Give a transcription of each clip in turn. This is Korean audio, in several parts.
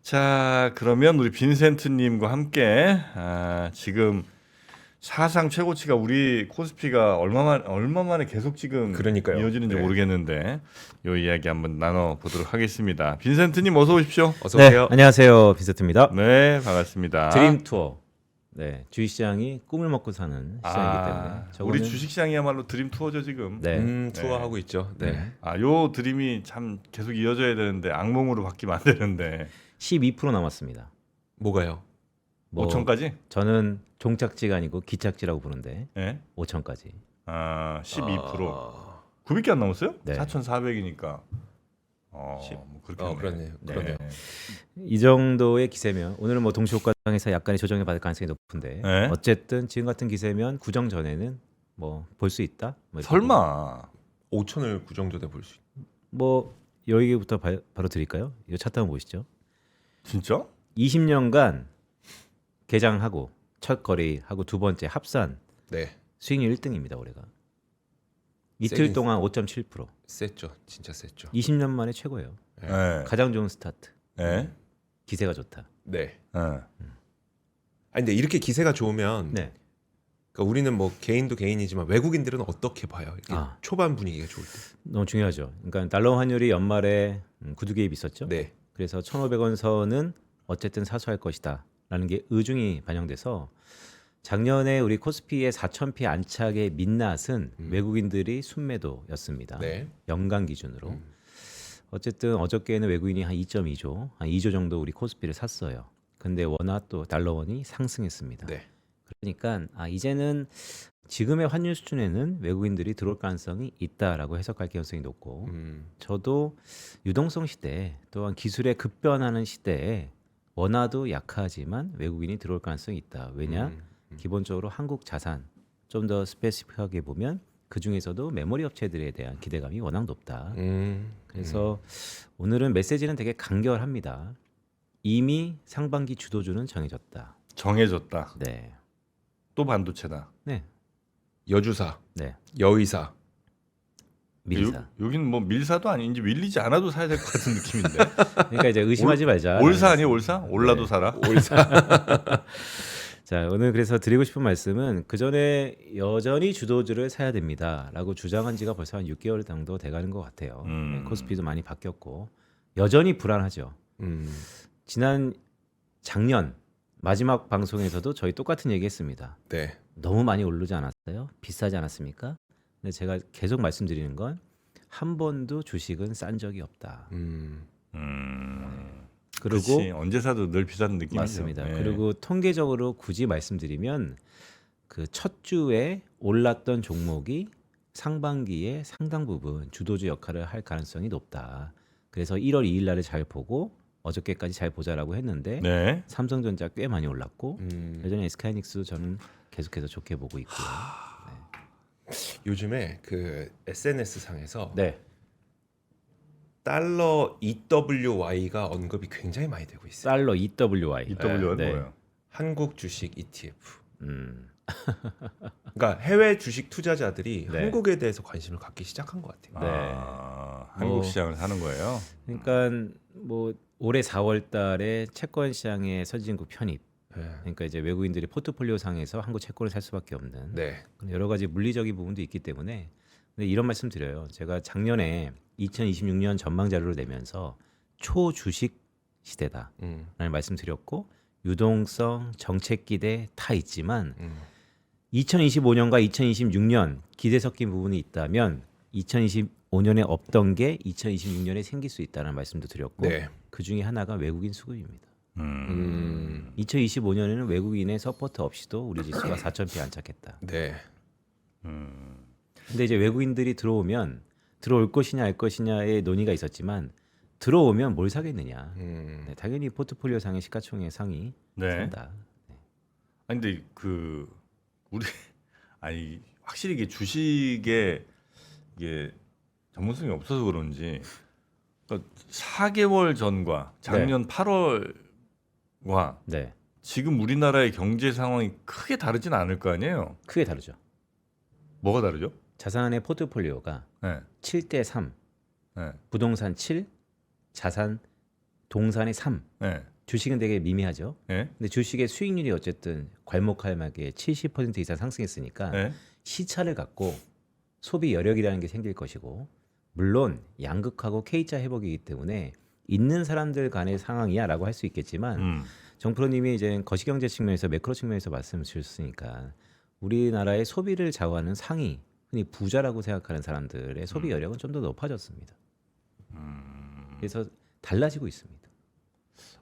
자, 그러면 우리 빈센트님과 함께 지금 사상 최고치가 우리 코스피가 얼마 만에 계속 지금 그러니까요. 이어지는지 네. 모르겠는데 요 이야기 한번 나눠 보도록 하겠습니다. 빈센트님 어서 오십시오. 어서 오세요. 네, 안녕하세요. 빈센트입니다. 네, 반갑습니다. 드림 투어. 네, 주식시장이 꿈을 먹고 사는 시장이기 때문에 우리 저거는- 주식시장이야말로 드림 투어죠 지금. 네, 투어하고 있죠. 네. 요 드림이 참 계속 이어져야 되는데 악몽으로 바뀌면 안 되는데 12% 남았습니다. 뭐가요? 뭐 5천까지? 저는 종착지가 아니고 기착지라고 부르는데 네. 5천까지. 12%. 아, 900개 안 남았어요? 네. 4,400이니까. 십- 뭐 그렇게 그러네요. 네. 그러네요. 이 정도의 기세면 오늘은 뭐 동시효과상에서 약간의 조정을 받을 가능성이 높은데 네. 어쨌든 지금 같은 기세면 구정 전에는 뭐 볼 수 있다. 뭐 이렇게 설마 5천을 구정전에 볼 수 있. 뭐 여기부터 바로 드릴까요? 이 차트 한번 보시죠. 진짜? 20년간 개장하고 첫 거래하고 두 번째 합산 네. 수익률 1등입니다. 올해가. 이틀 세긴 동안 5.7%. 셌죠. 진짜 셌죠. 20년 만에 최고예요. 네. 가장 좋은 스타트. 네. 기세가 좋다. 네. 네. 아니 근데 이렇게 기세가 좋으면 네. 그러니까 우리는 뭐 개인도 개인이지만 외국인들은 어떻게 봐요? 이게 아. 초반 분위기가 좋을 때. 너무 중요하죠. 그러니까 달러 환율이 연말에 구두 개입 있었죠. 네. 그래서 1,500원 선은 어쨌든 사수할 것이다라는 게 의중이 반영돼서 작년에 우리 코스피의 4,000피 안착의 민낯은 외국인들이 순매도였습니다. 네. 연간 기준으로. 어쨌든 어저께는 외국인이 한 2.2조, 한 2조 정도 우리 코스피를 샀어요. 근데 워낙 또 달러원이 상승했습니다. 네. 그러니까 이제는 지금의 환율 수준에는 외국인들이 들어올 가능성이 있다라고 해석할 가능성이 높고 저도 유동성 시대 또한 기술의 급변하는 시대에 원화도 약하지만 외국인이 들어올 가능성이 있다. 왜냐? 기본적으로 한국 자산 좀 더 스페시픽하게 보면 그 중에서도 메모리 업체들에 대한 기대감이 워낙 높다. 그래서 오늘은 메시지는 되게 간결합니다. 이미 상반기 주도주는 정해졌다. 정해졌다. 네, 또 반도체다. 네, 여주사, 네. 여의사. 밀사. 여기는 뭐 밀사도 아닌지 밀리지 않아도 사야 될 것 같은 느낌인데. 그러니까 이제 의심하지 말자. 올사 아니에요, 올사? 올라도 네. 사라. 자, 오늘 그래서 드리고 싶은 말씀은 그 전에 여전히 주도주를 사야 됩니다라고 주장한 지가 벌써 한 6개월 정도 돼가는 것 같아요. 네, 코스피도 많이 바뀌었고 여전히 불안하죠. 작년 마지막 방송에서도 저희 똑같은 얘기했습니다. 네. 너무 많이 오르지 않았어요? 비싸지 않았습니까? 근데 제가 계속 말씀드리는 건 한 번도 주식은 싼 적이 없다. 그리고 그치, 언제 사도 늘 비싼 느낌이죠. 맞습니다. 네. 그리고 통계적으로 굳이 말씀드리면 그 첫 주에 올랐던 종목이 상반기에 상당 부분 주도주 역할을 할 가능성이 높다. 그래서 1월 2일 날에 잘 보고 어저께까지 잘 보자라고 했는데 네. 삼성전자 꽤 많이 올랐고 여전히 SK하이닉스도 저는 계속해서 좋게 보고 있고요. 요즘에 그 SNS 상에서 네. 달러 EWY가 언급이 굉장히 많이 되고 있어요. 달러 EWY. EW는 네. 뭐예요? 한국 주식 ETF. 음. 그러니까 해외 주식 투자자들이 네. 한국에 대해서 관심을 갖기 시작한 것 같아요. 네. 한국 시장을 사는 거예요. 그러니까 뭐 올해 4월 달에 채권 시장의 선진국 편입. 네. 그러니까 이제 외국인들이 포트폴리오 상에서 한국 채권을 살 수밖에 없는 네. 여러 가지 물리적인 부분도 있기 때문에 근데 이런 말씀 드려요. 제가 작년에 2026년 전망 자료를 내면서 초주식 시대다라는 말씀 드렸고 유동성, 정책 기대 다 있지만 2025년과 2026년 기대 섞인 부분이 있다면 2025년에 없던 게 2026년에 생길 수 있다는 말씀도 드렸고 네. 그 중에 하나가 외국인 수급입니다. 嗯 2025년에는 외국인의 서포트 없이도 우리 지수가 4,000피 안착했다. 네. 근데 이제 외국인들이 들어오면 들어올 것이냐 알 것이냐의 논의가 있었지만 들어오면 뭘 사겠느냐. 네, 당연히 포트폴리오 상의 시가총액 상위 네. 산다. 아니 근데 우리 확실히 이게 주식에 이게 전문성이 없어서 그런지 4개월 전과 작년 8월과 네, 지금 우리나라의 경제 상황이 크게 다르진 않을 거 아니에요. 크게 다르죠. 뭐가 다르죠? 자산의 포트폴리오가 네. 7대 3, 네. 부동산 7, 자산 동산의 3. 네. 주식은 되게 미미하죠. 예? 근데 주식의 수익률이 어쨌든 괄목할막에 70% 이상 상승했으니까 예? 시차를 갖고 소비 여력이라는 게 생길 것이고, 물론 양극하고 K자 회복이기 때문에 있는 사람들 간의 상황이야라고 할 수 있겠지만 정프로님이 이제 거시경제 측면에서 매크로 측면에서 말씀 주셨으니까 우리나라의 소비를 좌우하는 상위, 흔히 부자라고 생각하는 사람들의 소비 여력은 좀 더 높아졌습니다. 그래서 달라지고 있습니다.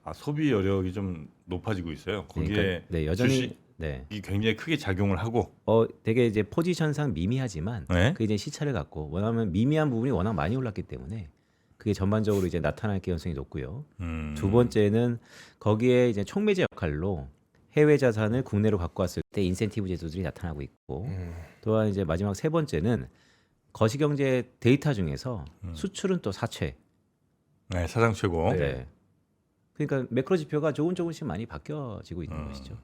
아, 소비 여력이 좀 높아지고 있어요. 거기에 그러니까, 네, 여전히 주식이 네. 굉장히 크게 작용을 하고. 되게 이제 포지션상 미미하지만 네? 그 이제 시차를 갖고, 왜냐하면 미미한 부분이 워낙 많이 올랐기 때문에 그게 전반적으로 이제 나타날 가능성이 높고요. 두 번째는 거기에 이제 촉매제 역할로 해외 자산을 국내로 갖고 왔을 때 인센티브 제도들이 나타나고 있고, 또한 이제 마지막 세 번째는 거시경제 데이터 중에서 수출은 또 사채. 네, 사상 최고. 네. 그러니까 매크로 지표가 조금씩 많이 바뀌어지고 있는 것이죠.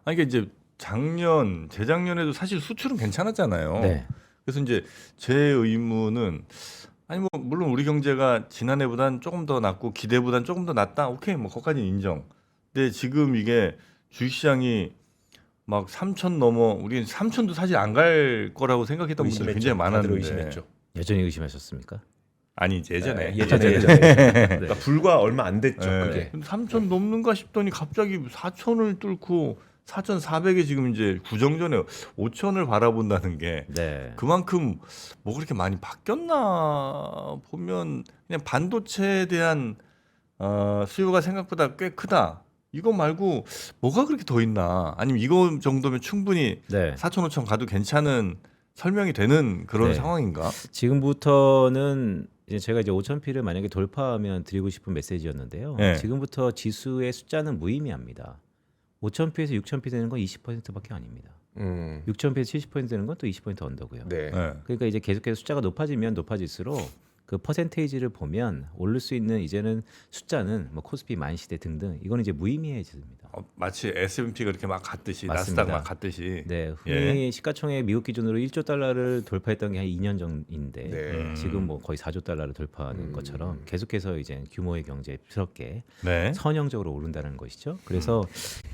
아니, 이게 이제 재작년에도 사실 수출은 괜찮았잖아요. 네. 그래서 이제 제 의문은, 아니 뭐 물론 우리 경제가 지난해보단 조금 더 낫고 기대보단 조금 더 낫다. 오케이, 뭐 거기까지는 인정. 근데 지금 이게 주식시장이 막 3천 넘어, 우리는 3천도 사실 안 갈 거라고 생각했던 분들이 의심했죠. 굉장히 다들 많았는데. 의심했죠. 여전히 의심하셨습니까? 아니, 이제 예전에. 예전에. 네. 그러니까 불과 얼마 안 됐죠. 예. 그게. 근데 3천 넘는가 싶더니 갑자기 4천을 뚫고 4,400에 지금 이제 구정전에 5천을 바라본다는 게 네. 그만큼 뭐 그렇게 많이 바뀌었나 보면 그냥 반도체에 대한 수요가 생각보다 꽤 크다. 이거 말고 뭐가 그렇게 더 있나? 아니면 이거 정도면 충분히 네. 4천 5천 가도 괜찮은 설명이 되는 그런 네. 상황인가? 지금부터는 이제 제가 이제 5,000P를 만약에 돌파하면 드리고 싶은 메시지였는데요. 네. 지금부터 지수의 숫자는 무의미합니다. 5,000P에서 6,000P 되는 건 20%밖에 아닙니다. 6,000P에서 70% 되는 건 또 20% 언더고요. 네. 네. 그러니까 이제 계속해서 숫자가 높아지면 높아질수록 그 퍼센테이지를 보면 오를 수 있는 이제는 숫자는 뭐 코스피 만시대 등등 이거는 이제 무의미해집니다. 마치 S&P가 이렇게 막 갔듯이 맞습니다. 나스닥 막 갔듯이. 네, 흔히 시가총액 미국 기준으로 1조 달러를 돌파했던 게 한 2년 전인데 네. 지금 뭐 거의 4조 달러를 돌파하는 것처럼 계속해서 이제 규모의 경제스럽게 네. 선형적으로 오른다는 것이죠. 그래서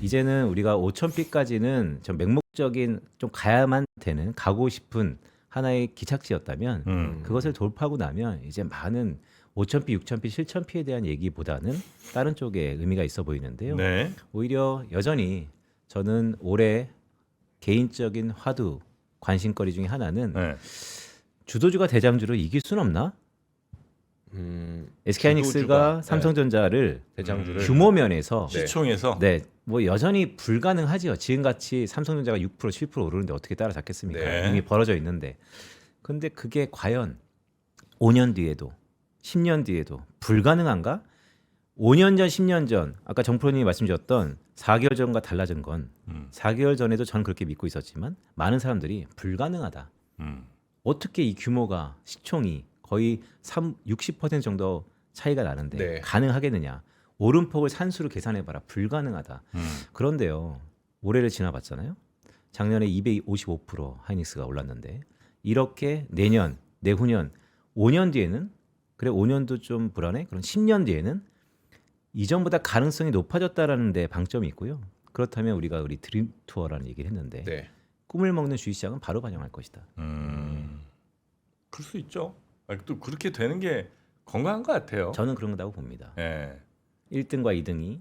이제는 우리가 5,000P까지는 좀 맹목적인 좀 가야만 되는 가고 싶은 하나의 기착지였다면 그것을 돌파하고 나면 이제 많은 5,000P, 6,000P, 7,000P에 대한 얘기보다는 다른 쪽에 의미가 있어 보이는데요. 네. 오히려 여전히 저는 올해 개인적인 화두 관심거리 중에 하나는 네. 주도주가 대장주를 이길 수는 없나? SK하이닉스가 주도주가, 삼성전자를 대장주를 규모 면에서 네. 시총에서 네, 뭐 여전히 불가능하지요. 지금같이 삼성전자가 6% 7% 오르는데 어떻게 따라잡겠습니까? 네. 이미 벌어져 있는데. 근데 그게 과연 5년 뒤에도 10년 뒤에도 불가능한가? 5년 전, 10년 전 아까 정프로님이 말씀주셨던 4개월 전과 달라진 건 4개월 전에도 저는 그렇게 믿고 있었지만 많은 사람들이 불가능하다. 어떻게 이 규모가 시총이 거의 60% 정도 차이가 나는데 네. 가능하겠느냐? 오름폭을 산수로 계산해봐라. 불가능하다. 그런데요. 올해를 지나봤잖아요. 작년에 255% 하이닉스가 올랐는데 이렇게 내년, 내후년, 5년 뒤에는 그래 5년도 좀 불안해. 그럼 10년 뒤에는 이전보다 가능성이 높아졌다라는 데 방점이 있고요. 그렇다면 우리가 우리 드림 투어라는 얘기를 했는데 네. 꿈을 먹는 주식시장은 바로 반영할 것이다. 그럴 수 있죠. 아니, 또 그렇게 되는 게 건강한 것 같아요. 저는 그런 거라고 봅니다. 네. 1등과 2등이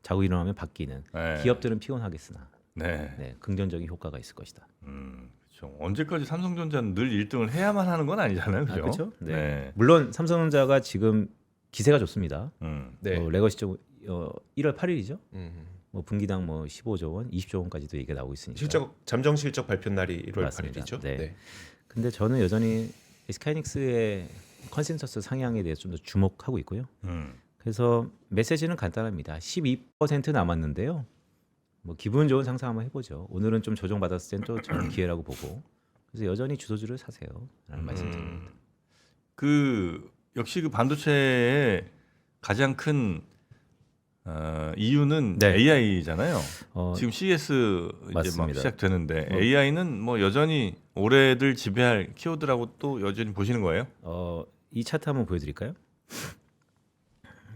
자고 일어나면 바뀌는 네. 기업들은 피곤하겠으나 네. 네, 긍정적인 효과가 있을 것이다. 그렇죠. 언제까지 삼성전자는 늘 1등을 해야만 하는 건 아니잖아요. 그죠? 그렇죠? 네. 네. 물론 삼성전자가 지금 기세가 좋습니다. 네. 레거시적 1월 8일이죠. 뭐 분기당 뭐 15조 원, 20조 원까지도 얘기가 나오고 있으니까. 실적 잠정 실적 발표 날이 1월 맞습니다. 8일이죠. 네. 근데 저는 여전히 SK하이닉스의 컨센서스 상향에 대해서 좀 더 주목하고 있고요. 그래서 메시지는 간단합니다. 12% 남았는데요. 뭐 기분 좋은 상상 한번 해보죠. 오늘은 좀 조정받았을 땐 또 저는 기회라고 보고. 그래서 여전히 주도주를 사세요라는 말씀드립니다. 그 역시 그 반도체의 가장 큰 이유는 네. AI잖아요. 지금 CES 이제 막 맞습니다. 시작되는데 AI는 뭐 여전히 올해들 지배할 키워드라고 또 여전히 보시는 거예요? 이 차트 한번 보여드릴까요?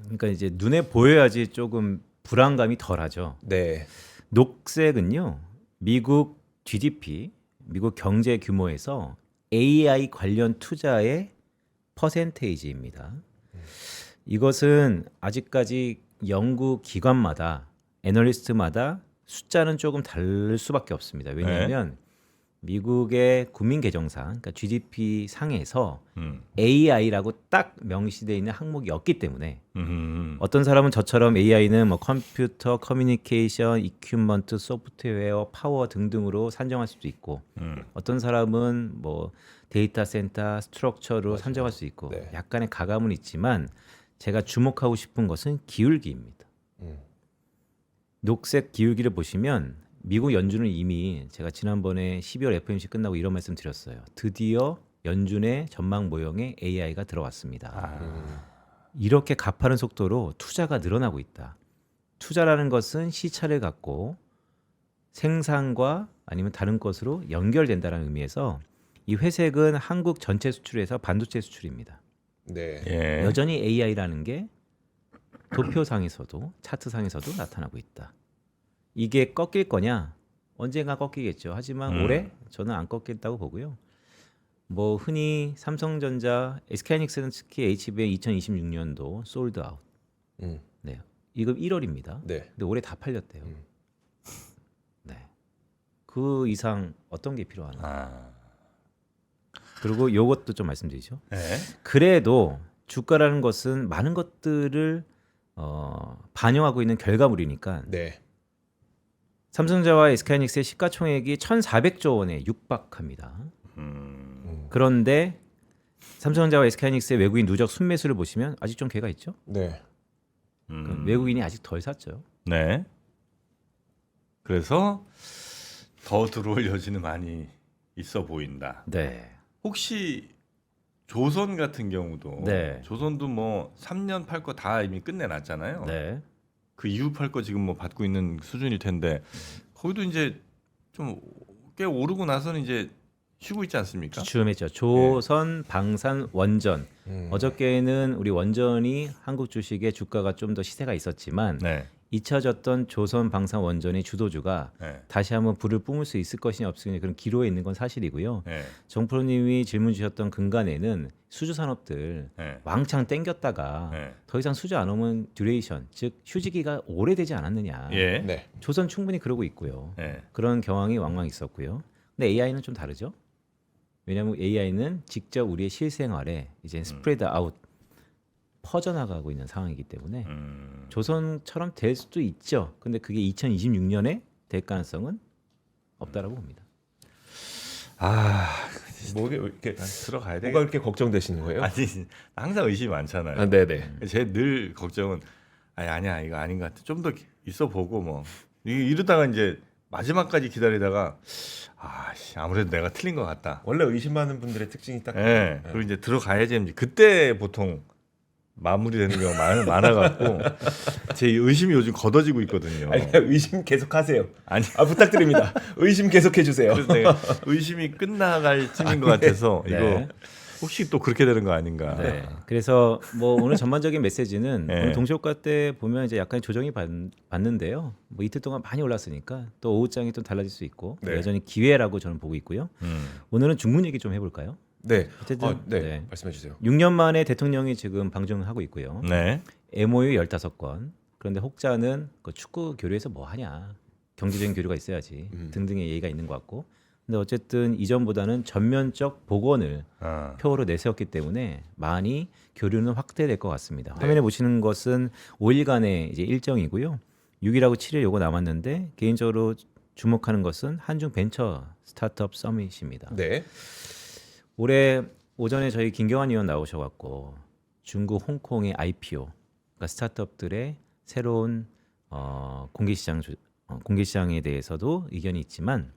그러니까 이제 눈에 보여야지 조금 불안감이 덜하죠. 네. 녹색은요, 미국 GDP, 미국 경제 규모에서 AI 관련 투자의 퍼센테이지입니다. 이것은 아직까지 연구 기관마다 애널리스트마다 숫자는 조금 다를 수밖에 없습니다. 왜냐하면 미국의 국민 개정상, 그러니까 GDP 상에서 AI라고 딱 명시되어 있는 항목이 없기 때문에 어떤 사람은 저처럼 AI는 뭐 컴퓨터, 커뮤니케이션, 이퀴먼트, 소프트웨어, 파워 등등으로 산정할 수도 있고 어떤 사람은 뭐 데이터 센터, 스트럭처로 산정할 수 있고 네. 약간의 가감은 있지만 제가 주목하고 싶은 것은 기울기입니다. 녹색 기울기를 보시면 미국 연준은 이미 제가 지난번에 12월 FOMC 끝나고 이런 말씀 드렸어요. 드디어 연준의 전망 모형에 AI가 들어왔습니다. 이렇게 가파른 속도로 투자가 늘어나고 있다. 투자라는 것은 시차를 갖고 생산과 아니면 다른 것으로 연결된다는 의미에서 이 회색은 한국 전체 수출에서 반도체 수출입니다. 네. 예. 여전히 AI라는 게 도표상에서도 차트상에서도 나타나고 있다. 이게 꺾일 거냐? 언젠가 꺾이겠죠. 하지만 올해 저는 안 꺾겠다고 보고요. 뭐 흔히 삼성전자, SK하이닉스는 특히 HBM 2026년도 솔드 아웃. 네. 이거 1월입니다. 네. 근데 올해 다 팔렸대요. 네. 그 이상 어떤 게 필요하나? 아. 그리고 요것도 좀 말씀드리죠. 예. 그래도 주가라는 것은 많은 것들을 반영하고 있는 결과물이니까 네. 삼성전자와 SK하이닉스의 시가총액이 1,400조 원에 육박합니다. 그런데 삼성전자와 SK하이닉스의 외국인 누적 순매수를 보시면 아직 좀 괴가 있죠. 네. 그럼 외국인이 아직 덜 샀죠. 네. 그래서 더 들어올 여지는 많이 있어 보인다. 네. 혹시 조선 같은 경우도 네. 조선도 뭐 3년 팔 거 다 이미 끝내놨잖아요. 네. 그 이후 팔 거 지금 뭐 받고 있는 수준일 텐데 거기도 이제 좀 꽤 오르고 나서는 이제 쉬고 있지 않습니까? 주춤했죠. 조선, 방산, 원전. 어저께는 우리 원전이 한국 주식의 주가가 좀 더 시세가 있었지만 네. 잊혀졌던 조선, 방산, 원전의 주도주가 네. 다시 한번 불을 뿜을 수 있을 것이냐 없으냐 그런 기로에 있는 건 사실이고요. 네. 정프로님이 질문 주셨던 근간에는 수주 산업들 네. 왕창 땡겼다가 네. 더 이상 수주 안 오면 듀레이션, 즉 휴지기가 오래되지 않았느냐. 예. 네. 조선 충분히 그러고 있고요. 네. 그런 경황이 왕왕 있었고요. 근데 AI는 좀 다르죠. 왜냐하면 AI는 직접 우리의 실생활에 이제 스프레드 아웃 퍼져나가고 있는 상황이기 때문에 조선처럼 될 수도 있죠. 근데 그게 2026년에 될 가능성은 없다라고 봅니다. 아, 뭐게 이렇게 들어가야 돼. 뭐가 이렇게 걱정되시는 거예요? 아니 항상 의심이 많잖아요. 아, 네네. 제 늘 걱정은 아니야 이거 아닌 것 같아. 좀 더 있어 보고 뭐 이러다가 이제 마지막까지 기다리다가 아무래도 내가 틀린 것 같다. 원래 의심하는 분들의 특징이 딱. 예. 그리고 이제 들어가야지 이제 그때 보통 마무리되는 경우가 많아갖고 제 의심이 요즘 걷어지고 있거든요. 아니, 그냥 의심 계속하세요. 아니 부탁드립니다. 의심 계속해 주세요. 그래서 내가 의심이 끝나갈 쯤인 것 같아서 네. 이거 혹시 또 그렇게 되는 거 아닌가. 네. 그래서 뭐 오늘 전반적인 메시지는 네. 오늘 동시효과 때 보면 이제 약간 조정이 받는데요. 뭐 이틀 동안 많이 올랐으니까 또 오후장이 또 달라질 수 있고 네. 여전히 기회라고 저는 보고 있고요. 오늘은 중국 얘기 좀 해볼까요? 네. 어쨌든 네. 네. 말씀해 주세요. 6년 만에 대통령이 지금 방중을 하고 있고요. 네. MOU 15건. 그런데 혹자는 그 축구 교류에서 뭐 하냐. 경제적인 교류가 있어야지. 등등의 예의가 있는 것 같고. 근데 어쨌든 이전보다는 전면적 복원을 표어로 내세웠기 때문에 많이 교류는 확대될 것 같습니다. 네. 화면에 보시는 것은 5일간의 이제 일정이고요. 6일하고 7일 요거 남았는데 개인적으로 주목하는 것은 한중 벤처 스타트업 서밋입니다. 네. 올해 오전에 저희 김경환 의원 나오셔갖고 중국, 홍콩의 IPO, 그러니까 스타트업들의 새로운 공개시장에 대해서도 의견이 있지만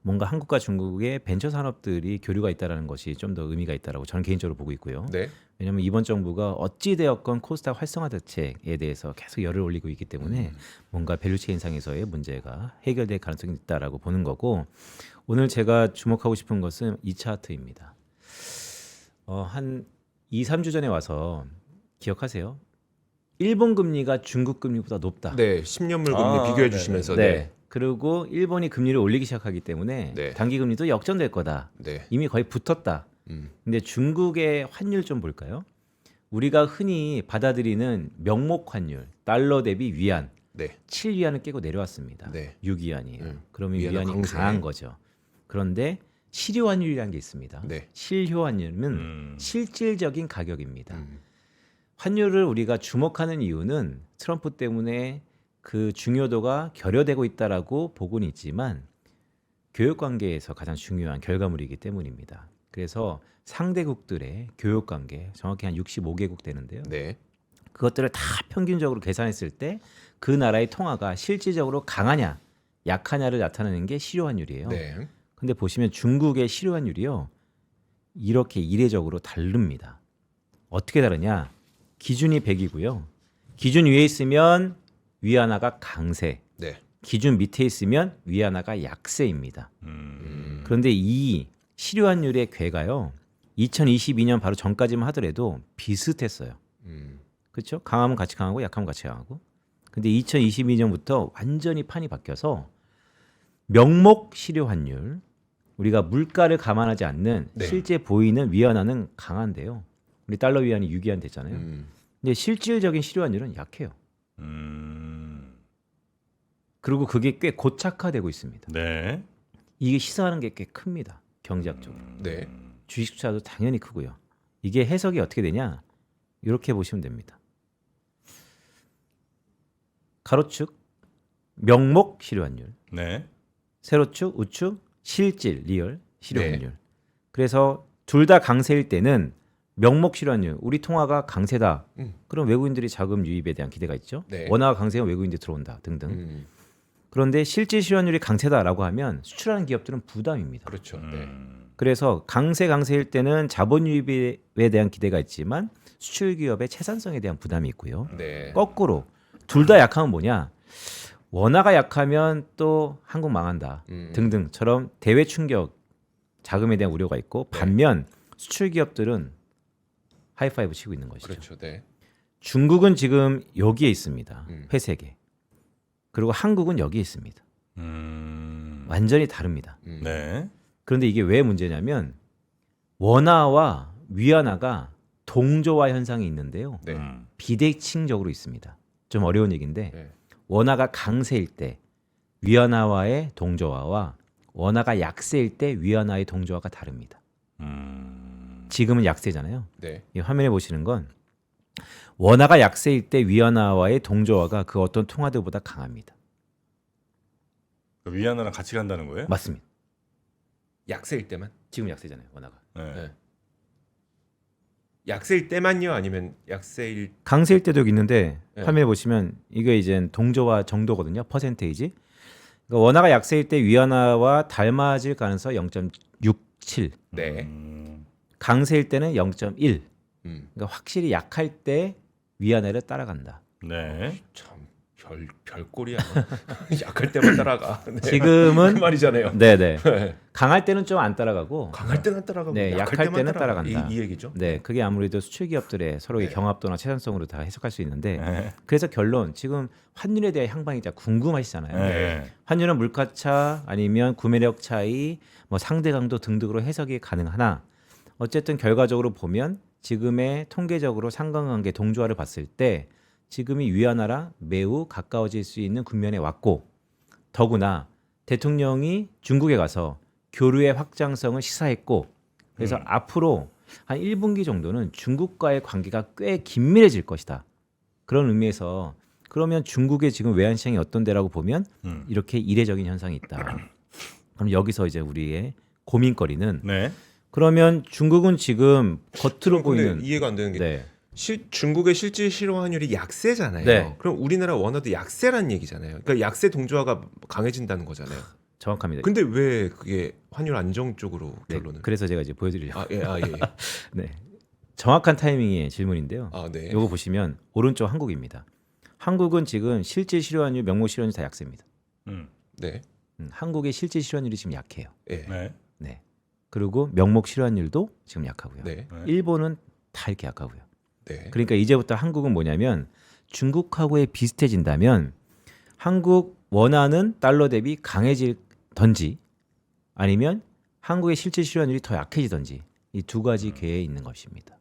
뭔가 한국과 중국의 벤처 산업들이 교류가 있다는 것이 좀 더 의미가 있다라고 저는 개인적으로 보고 있고요. 네. 왜냐하면 이번 정부가 어찌 되었건 코스닥 활성화 대책에 대해서 계속 열을 올리고 있기 때문에 뭔가 밸류체인상에서의 문제가 해결될 가능성이 있다라고 보는 거고 오늘 제가 주목하고 싶은 것은 이 차트입니다. 한 2, 3주 전에 와서 기억하세요? 일본 금리가 중국 금리보다 높다. 네, 10년물 금리 아, 비교해 네네. 주시면서 네. 그리고 일본이 금리를 올리기 시작하기 때문에 네. 단기 금리도 역전될 거다. 네. 이미 거의 붙었다. 음. 근데 중국의 환율 좀 볼까요? 우리가 흔히 받아들이는 명목 환율, 달러 대비 위안, 네. 7위안을 깨고 내려왔습니다. 네. 6위안이에요. 그러면 위안은 위안이 강세. 강한 거죠. 그런데 실효 환율이라는 게 있습니다. 네. 실효 환율은 실질적인 가격입니다. 음. 환율을 우리가 주목하는 이유는 트럼프 때문에 그 중요도가 결여되고 있다라고 보고는 있지만 교역 관계에서 가장 중요한 결과물이기 때문입니다. 그래서 상대국들의 교역 관계 정확히 한 65개국 되는데요. 네. 그것들을 다 평균적으로 계산했을 때 그 나라의 통화가 실질적으로 강하냐 약하냐를 나타내는 게 실효 환율이에요. 네. 근데 보시면 중국의 실효 환율이요. 이렇게 이례적으로 다릅니다. 어떻게 다르냐? 기준이 100이고요. 기준 위에 있으면 위안화가 강세, 네. 기준 밑에 있으면 위안화가 약세입니다. 그런데 이 실효 환율의 궤가요. 2022년 바로 전까지만 하더라도 비슷했어요. 그렇죠? 강하면 같이 강하고 약하면 같이 강하고. 근데 2022년부터 완전히 판이 바뀌어서 명목 실효 환율, 우리가 물가를 감안하지 않는 네. 실제 보이는 위안화는 강한데요. 우리 달러 위안이 6위안 됐잖아요. 근데 실질적인 실효 환율은 약해요. 그리고 그게 꽤 고착화되고 있습니다. 네. 이게 시사하는 게 꽤 큽니다. 경제학적으로. 네. 주식 투자도 당연히 크고요. 이게 해석이 어떻게 되냐? 이렇게 보시면 됩니다. 가로축 명목 실효환율, 네. 세로축 우축 실질 리얼 실효환율. 네. 그래서 둘 다 강세일 때는 명목 실효환율, 우리 통화가 강세다. 그럼 외국인들이 자금 유입에 대한 기대가 있죠. 네. 원화가 강세면 외국인들이 들어온다 등등. 그런데 실질 실효환율이 강세다라고 하면 수출하는 기업들은 부담입니다. 그렇죠. 네. 그래서 강세일 때는 자본 유입에 대한 기대가 있지만 수출 기업의 채산성에 대한 부담이 있고요. 네. 거꾸로 둘 다 약하면 뭐냐? 원화가 약하면 또 한국 망한다 등등처럼 대외 충격 자금에 대한 우려가 있고 반면 수출 기업들은 하이파이브 치고 있는 것이죠. 그렇죠. 네. 중국은 지금 여기에 있습니다. 회색에. 그리고 한국은 여기에 있습니다. 완전히 다릅니다. 네. 그런데 이게 왜 문제냐면 원화와 위안화가 동조화 현상이 있는데요. 네. 비대칭적으로 있습니다. 좀 어려운 얘기인데 네. 원화가 강세일 때 위안화와의 동조화와 원화가 약세일 때 위안화의 동조화가 다릅니다. 지금은 약세잖아요. 네. 이 화면에 보시는 건 원화가 약세일 때 위안화와의 동조화가 그 어떤 통화들보다 강합니다. 위안화랑 같이 간다는 거예요? 맞습니다. 약세일 때만? 지금 약세잖아요, 원화가. 네. 네. 약세일 때만요? 아니면 약세일 강세일 때도 여기 있는데 네. 화면에 보시면 이게 이제 동조화 정도거든요. 퍼센테이지. 그러니까 원화가 약세일 때 위안화와 닮아질 가능성이 0.67. 네. 강세일 때는 0.1. 음. 그러니까 확실히 약할 때 위안화를 따라간다. 네. 참 별꼴이야. 약할 때만 따라가. 네. 지금은 그 말이잖아요. 네네. 강할 때는 좀 안 따라가고 강할 때는 안 따라가고 네, 약할 때는 따라간다. 이 얘기죠. 네, 그게 아무래도 수출 기업들의 서로의 네. 경합도나 채산성으로 다 해석할 수 있는데 네. 그래서 결론 지금 환율에 대한 향방이 진짜 궁금하시잖아요. 네. 환율은 물가차 아니면 구매력 차이, 뭐 상대 강도 등등으로 해석이 가능하나 어쨌든 결과적으로 보면 지금의 통계적으로 상관관계 동조화를 봤을 때 지금이 위안화랑 매우 가까워질 수 있는 국면에 왔고 더구나 대통령이 중국에 가서 교류의 확장성을 시사했고 그래서 앞으로 한 1분기 정도는 중국과의 관계가 꽤 긴밀해질 것이다. 그런 의미에서 그러면 중국의 지금 외환 시장이 어떤 데라고 보면 이렇게 이례적인 현상이 있다. 그럼 여기서 이제 우리의 고민거리는 네. 그러면 중국은 지금 겉으로 근데 보이는 이해가 안 되는 게 네. 중국의 실질 실효 환율이 약세잖아요. 네. 그럼 우리나라 원화도 약세란 얘기잖아요. 그러니까 약세 동조화가 강해진다는 거잖아요. 정확합니다. 근데 왜 그게 환율 안정 쪽으로 네, 결론을? 그래서 제가 이제 보여드리려고. 아 예, 아 예. 네, 정확한 타이밍의 질문인데요. 아 네. 요거 보시면 오른쪽 한국입니다. 한국은 지금 실질 실효환율, 명목 실효환율 다 약세입니다. 네. 한국의 실질 실효환율이 지금 약해요. 예. 네. 네. 그리고 명목 실효환율도 지금 약하고요. 네. 일본은 다 이렇게 약하고요. 네. 그러니까 이제부터 한국은 뭐냐면 중국하고의 비슷해진다면 한국 원화는 달러 대비 강해질던지 아니면 한국의 실질 실환율이 더 약해지던지 이 두 가지 궤에 있는 것입니다.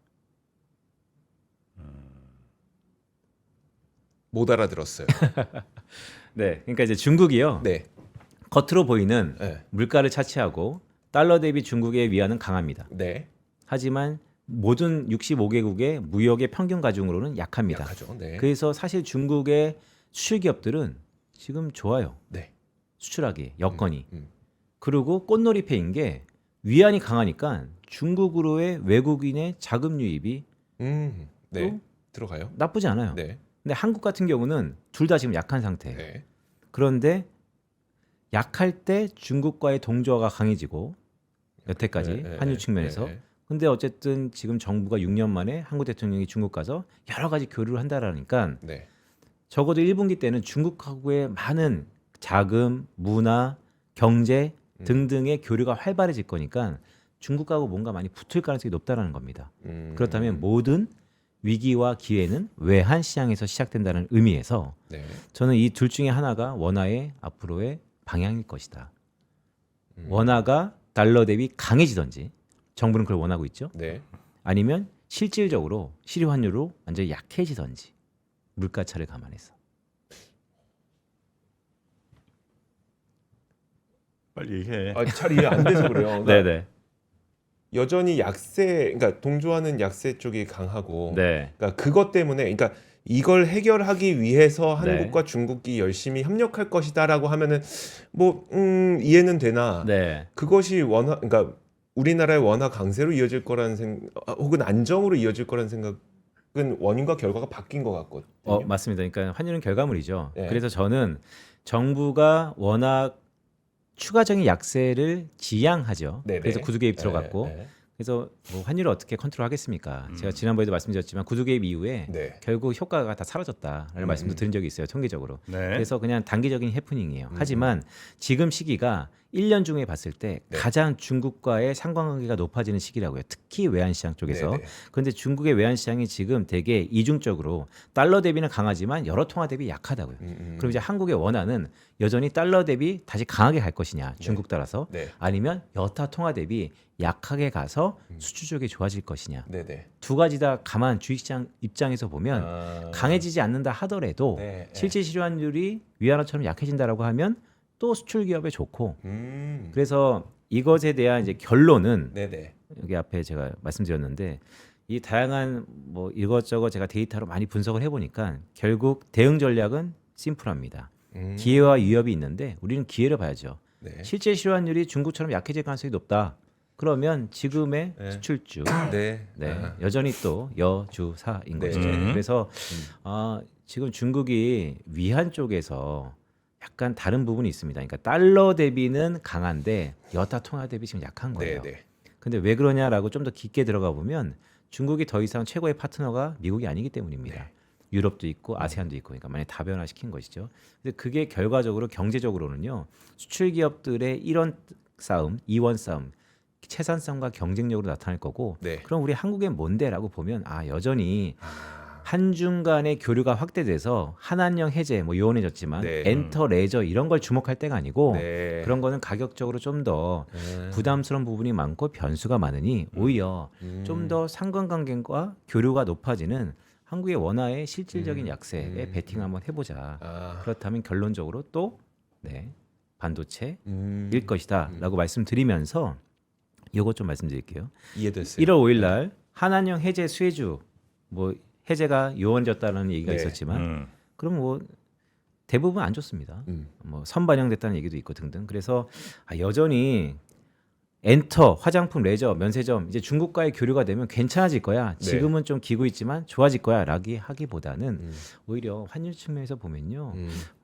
못 알아들었어요. 네, 그러니까 이제 중국이요. 네. 겉으로 보이는 네. 물가를 차치하고 달러 대비 중국의 위안은 강합니다. 네. 하지만 모든 65개국의 무역의 평균 가중으로는 약합니다. 약하죠. 네. 그래서 사실 중국의 수출 기업들은 지금 좋아요. 네. 수출하기 여건이. 음. 그리고 꽃놀이패인 게 위안이 강하니까 중국으로의 외국인의 자금 유입이 네. 또 들어가요. 나쁘지 않아요. 네. 근데 한국 같은 경우는 둘 다 지금 약한 상태예요. 네. 그런데 약할 때 중국과의 동조화가 강해지고 여태까지 환율 측면에서. 네. 근데 어쨌든 지금 정부가 6년 만에 한국 대통령이 중국 가서 여러 가지 교류를 한다라니까 네. 적어도 1분기 때는 중국하고의 많은 자금, 문화, 경제 등등의 교류가 활발해질 거니까 중국하고 뭔가 많이 붙을 가능성이 높다라는 겁니다. 그렇다면 모든 위기와 기회는 외환 시장에서 시작된다는 의미에서 네. 저는 이 둘 중에 하나가 원화의 앞으로의 방향일 것이다. 원화가 달러 대비 강해지든지 정부는 그걸 원하고 있죠. 네. 아니면 실질적으로 실효 환율로 완전히 약해지든지 물가 차를 감안해서. 빨리 얘기해. 잘 이해 안 돼서 그래요. 그러니까 네네. 여전히 약세, 그러니까 동조하는 약세 쪽이 강하고, 네. 그러니까 그것 때문에, 그러니까 이걸 해결하기 위해서 네. 한국과 중국이 열심히 협력할 것이다라고 하면은 뭐 이해는 되나, 네. 그것이 원화, 그러니까 우리나라의 원화 강세로 이어질 거라는 혹은 안정으로 이어질 거라는 생각은 원인과 결과가 바뀐 것 같거든요. 맞습니다. 그러니까 환율은 결과물이죠. 네. 그래서 저는 정부가 워낙 추가적인 약세를 지양하죠. 네네. 그래서 구두 개입 들어갔고 네. 그래서 뭐 환율을 어떻게 컨트롤하겠습니까? 제가 지난번에도 말씀드렸지만 구두 개입 이후에 네. 결국 효과가 다 사라졌다라는 말씀도 드린 적이 있어요. 통계적으로. 네. 그래서 그냥 단기적인 해프닝이에요. 하지만 지금 시기가 1년 중에 봤을 때 네. 가장 중국과의 상관관계가 높아지는 시기라고요. 특히 외환시장 쪽에서. 네네. 그런데 중국의 외환시장이 지금 되게 이중적으로 달러 대비는 강하지만 여러 통화 대비 약하다고요. 그럼 이제 한국의 원화는 여전히 달러 대비 다시 강하게 갈 것이냐 중국 따라서 네. 아니면 여타 통화 대비 약하게 가서 수출 쪽이 좋아질 것이냐 네네. 두 가지 다 가만 주식시장 입장에서 보면 강해지지 않는다 하더라도 네. 실질 실환율이 위안화처럼 약해진다라고 하면 또 수출 기업에 좋고 음. 그래서 이것에 대한 이제 결론은 네네. 여기 앞에 제가 말씀드렸는데 이 다양한 뭐 이것저것 제가 데이터로 많이 분석을 해보니까 결국 대응 전략은 심플합니다. 기회와 위협이 있는데 우리는 기회를 봐야죠. 네. 실제 실환율이 중국처럼 약해질 가능성이 높다. 그러면 지금의 네. 수출주 네. 여전히 또 여주사인 네. 것이죠. 그래서 지금 중국이 위안 쪽에서 약간 다른 부분이 있습니다. 그러니까 달러 대비는 강한데 여타 통화 대비 지금 약한 거예요. 네네. 근데 왜 그러냐라고 좀 더 깊게 들어가 보면 중국이 더 이상 최고의 파트너가 미국이 아니기 때문입니다. 유럽도 있고 아세안도 있고 그러니까 많이 다변화시킨 것이죠. 근데 그게 결과적으로 경제적으로는요. 수출 기업들의 이런 싸움, 이원 싸움, 채산성과 경쟁력으로 나타날 거고 네. 그럼 우리 한국엔 뭔데라고 보면 여전히 한중 간의 교류가 확대돼서 한한령 해제 뭐 요원해졌지만 네. 엔터 레저 이런 걸 주목할 때가 아니고 네. 그런 거는 가격적으로 좀 더 부담스러운 부분이 많고 변수가 많으니 오히려 좀 더 상관관계와 교류가 높아지는 한국의 원화의 실질적인 약세에 베팅 한번 해보자. 그렇다면 결론적으로 또 반도체일 것이다라고 말씀드리면서 이것 좀 말씀드릴게요. 이해됐어요. 1월 5일 날 한한령 해제 수혜주 뭐 해제가 요원졌다는 얘기가 네. 있었지만 그럼 뭐 대부분 안 좋습니다. 뭐 선반영됐다는 얘기도 있고 등등. 그래서 여전히 엔터, 화장품, 레저, 면세점 이제 중국과의 교류가 되면 괜찮아질 거야. 지금은 좀 기고 있지만 좋아질 거야. 라기 하기보다는 오히려 환율 측면에서 보면요.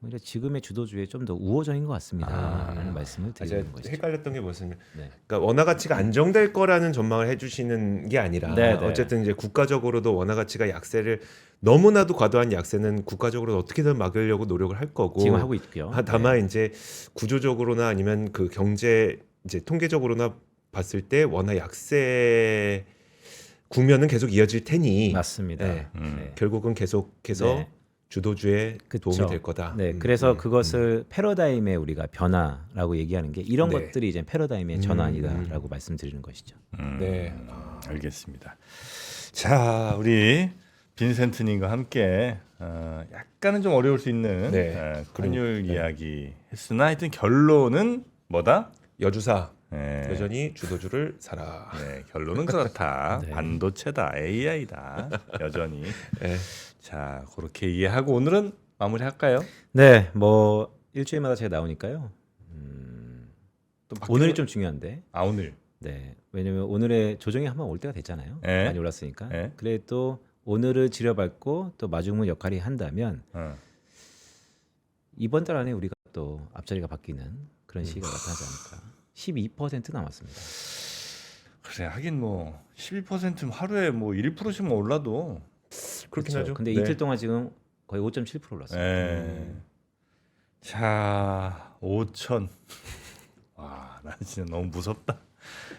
오히려 지금의 주도주에 좀 더 우호적인 것 같습니다. 라는 말씀을 드리는 제가 것이죠. 헷갈렸던 게 뭐였냐면, 네. 그러니까 원화 가치가 안정될 거라는 전망을 해주시는 게 아니라, 네. 어쨌든 이제 국가적으로도 원화 가치가 약세를 너무나도 과도한 약세는 국가적으로 어떻게든 막으려고 노력을 할 거고, 지금 하고 있고요. 다만 이제 구조적으로나 아니면 그 경제 이제 통계적으로나 봤을 때 원화 약세 국면은 계속 이어질 테니 맞습니다. 네. 네. 결국은 계속해서 네. 주도주에 그쵸. 도움이 될 거다. 네, 그래서 그것을 패러다임의 우리가 변화라고 얘기하는 게 이런 네. 것들이 이제 패러다임의 전환이다라고 말씀드리는 것이죠. 네. 알겠습니다. 자, 우리 빈센트님과 함께 약간은 좀 어려울 수 있는 네. 환율 이야기 했으나 하여튼 결론은 뭐다? 여주사 네. 여전히 주도주를 사라. 네, 결론은 그렇다. 네. 반도체다, AI다. 여전히. 네. 자, 그렇게 이해하고 오늘은 마무리할까요? 네, 뭐 일주일마다 제가 나오니까요. 또 오늘이 좀 중요한데. 오늘. 네, 왜냐면 오늘의 조정이 한번 올 때가 됐잖아요. 네. 많이 올랐으니까. 네. 그래 또 오늘을 지려밟고 또 마중물 역할이 한다면 이번 달 안에 우리가 또 앞자리가 바뀌는 그런 시기가 나타나지 않을까. 12% 남았습니다. 그래, 하긴 뭐 12% 하루에 뭐 1%씩만 올라도 그렇긴 그렇죠. 하죠. 근데 네. 이틀 동안 지금 거의 5.7% 올랐어요. 네. 자, 5천. 와, 난 진짜 너무 무섭다.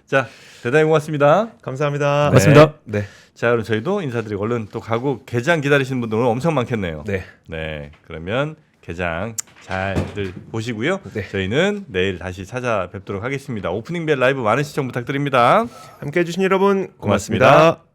자, 대단히 고맙습니다. 감사합니다. 고맙습니다. 네. 자, 그럼 저희도 인사드리고 얼른 또 가고 개장 기다리시는 분들은 엄청 많겠네요. 네. 네, 그러면 개장 잘들 보시고요. 네. 저희는 내일 다시 찾아뵙도록 하겠습니다. 오프닝 벨 라이브 많은 시청 부탁드립니다. 함께 해주신 여러분 고맙습니다. 고맙습니다.